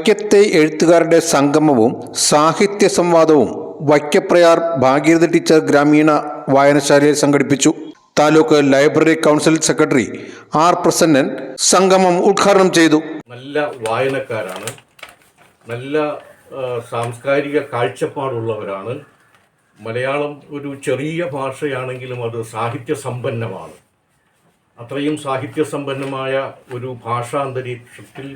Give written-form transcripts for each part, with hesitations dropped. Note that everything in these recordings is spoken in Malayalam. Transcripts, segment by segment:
വൈക്കത്തെ എഴുത്തുകാരുടെ സംഗമവും സാഹിത്യ സംവാദവും വൈക്കപ്രയാർ ഭാഗീരഥി ടീച്ചർ ഗ്രാമീണ വായനശാലയിൽ സംഘടിപ്പിച്ചു. Taluk library council secretary R Prasannan സംഗമം ഉദ്ഘാടനം ചെയ്തു. നല്ല വായനക്കാരാണ്, നല്ല സാംസ്കാരിക കാഴ്ചപ്പാടുള്ളവരാണ്. മലയാളം ഒരു ചെറിയ ഭാഷയാണെങ്കിലും അത് സാഹിത്യ സമ്പന്നമാണ്. അത്രയും സാഹിത്യസമ്പന്നമായ ഒരു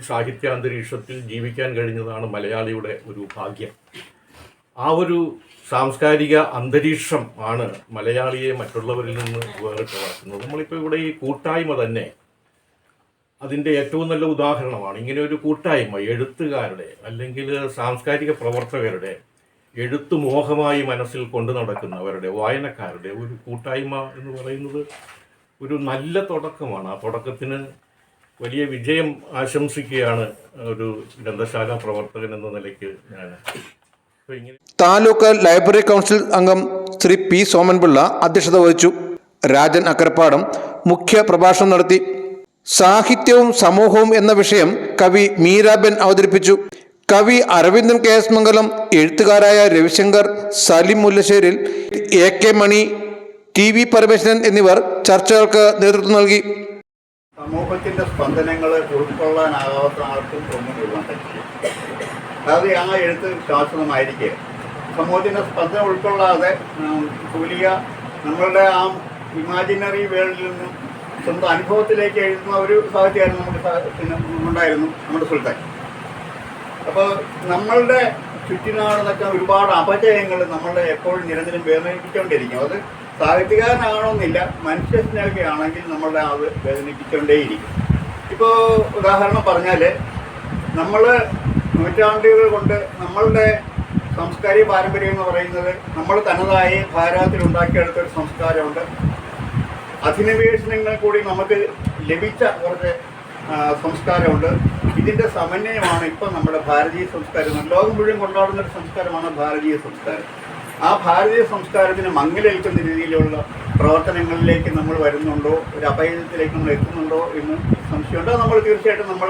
സാഹിത്യാന്തരീക്ഷത്തിൽ ജീവിക്കാൻ കഴിഞ്ഞതാണ് മലയാളിയുടെ ഒരു ഭാഗ്യം. ആ ഒരു സാംസ്കാരിക അന്തരീക്ഷം ആണ് മലയാളിയെ മറ്റുള്ളവരിൽ നിന്ന് വേറിട്ട് വളർത്തുന്നത്. നമ്മളിപ്പോൾ ഇവിടെ ഈ കൂട്ടായ്മ തന്നെ അതിൻ്റെ ഏറ്റവും നല്ല ഉദാഹരണമാണ്. ഇങ്ങനെ ഒരു കൂട്ടായ്മ എഴുത്തുകാരുടെ അല്ലെങ്കിൽ സാംസ്കാരിക പ്രവർത്തകരുടെ എഴുത്തു മോഹമായി മനസ്സിൽ കൊണ്ടു നടക്കുന്നവരുടെ വായനക്കാരുടെ ഒരു കൂട്ടായ്മ എന്ന് പറയുന്നത് ഒരു നല്ല തുടക്കമാണ്. ആ തുടക്കത്തിന് വലിയ വിജയം ആശംസിക്കുകയാണ് ഒരു ഗ്രന്ഥശാല പ്രവർത്തകൻ എന്ന നിലയ്ക്ക് ഞാൻ. താലൂക്ക് ലൈബ്രറി കൗൺസിൽ അംഗം ശ്രീ പി സോമൻപിള്ള അധ്യക്ഷത വഹിച്ചു. രാജൻ അക്കരപ്പാടം മുഖ്യ പ്രഭാഷണം നടത്തി. സാഹിത്യവും സമൂഹവും എന്ന വിഷയം കവി മീരാബെൻ അവതരിപ്പിച്ചു. കവി അരവിന്ദൻ KS മംഗലം, എഴുത്തുകാരായ രവിശങ്കർ, സലിം മുല്ലശ്ശേരിൽ, AK മണി, TV പരമേശ്വരൻ എന്നിവർ ചർച്ചകൾക്ക് നേതൃത്വം നൽകി. സമൂഹത്തിന്റെ സ്പന്ദനങ്ങൾ ഉൾക്കൊള്ളാനാകാത്ത ആർക്കും ഒന്നും എഴുതാൻ പറ്റില്ല. അതായത് ആ എഴുത്ത് ശാശ്വതമായിരിക്കുക. സമൂഹത്തിന്റെ സ്പന്ദനം ഉൾക്കൊള്ളാതെ കൂലിക നമ്മളുടെ ആ ഇമാജിനറി വേൾഡിൽ നിന്നും സ്വന്തം അനുഭവത്തിലേക്ക് എഴുതുന്ന ഒരു സാഹിത്യമായിരുന്നു നമുക്ക് ഉണ്ടായിരുന്നു നമ്മുടെ സുൽത്താൻ. അപ്പോൾ നമ്മളുടെ ചുറ്റിനാടെന്നൊക്കെ ഒരുപാട് അപജയങ്ങൾ നമ്മളുടെ എപ്പോഴും നിരന്തരം വേദനിപ്പിച്ചുകൊണ്ടിരിക്കും. അത് സാഹിത്യകാരനാകണമെന്നില്ല, മനുഷ്യസ്നേഹിയാണെങ്കിൽ നമ്മളുടെ അത് വേദനിപ്പിച്ചുകൊണ്ടേയിരിക്കും. ഇപ്പോൾ ഉദാഹരണം പറഞ്ഞാൽ നമ്മൾ നൂറ്റാണ്ടുകൾ കൊണ്ട് നമ്മളുടെ സാംസ്കാരിക പാരമ്പര്യം എന്ന് പറയുന്നത് നമ്മൾ തനതായി ഭാരതത്തിലുണ്ടാക്കിയെടുത്തൊരു സംസ്കാരമുണ്ട്. അധിനിവേശനങ്ങൾ കൂടി നമുക്ക് ലഭിച്ച കുറച്ച് സംസ്കാരമുണ്ട്. ഇതിൻ്റെ സമന്വയമാണ് ഇപ്പം നമ്മുടെ ഭാരതീയ സംസ്കാരം. ലോകം മുഴുവൻ കൊണ്ടാടുന്നൊരു സംസ്കാരമാണ് ഭാരതീയ സംസ്കാരം. ആ ഭാരതീയ സംസ്കാരത്തിന് മങ്ങലേൽക്കുന്ന രീതിയിലുള്ള പ്രവർത്തനങ്ങളിലേക്ക് നമ്മൾ വരുന്നുണ്ടോ, ഒരു അപകടത്തിലേക്ക് നമ്മൾ എത്തുന്നുണ്ടോ എന്ന് സംശയമുണ്ട്. നമ്മൾ തീർച്ചയായിട്ടും നമ്മൾ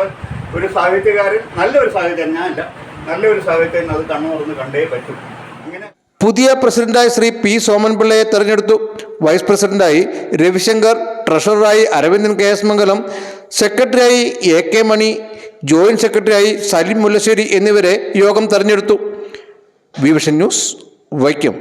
ഒരു സാഹിത്യകാരൻ, നല്ലൊരു സാഹിത്യകാരൻ, ഞാനല്ല, നല്ലൊരു സാഹിത്യകാരൻ അത് കണ്ണു തുറന്ന് കണ്ടേ പറ്റും. ഇങ്ങനെ പുതിയ പ്രസിഡന്റായി ശ്രീ പി സോമൻപിള്ളയെ തെരഞ്ഞെടുത്തു. വൈസ് പ്രസിഡന്റായി രവിശങ്കർ, ട്രഷററായി അരവിന്ദൻ KS മംഗലം, സെക്രട്ടറിയായി AK മണി, ജോയിന്റ് സെക്രട്ടറിയായി സലിം മുല്ലശ്ശേരി എന്നിവരെ യോഗം തെരഞ്ഞെടുത്തു. Vision news, Vaikom.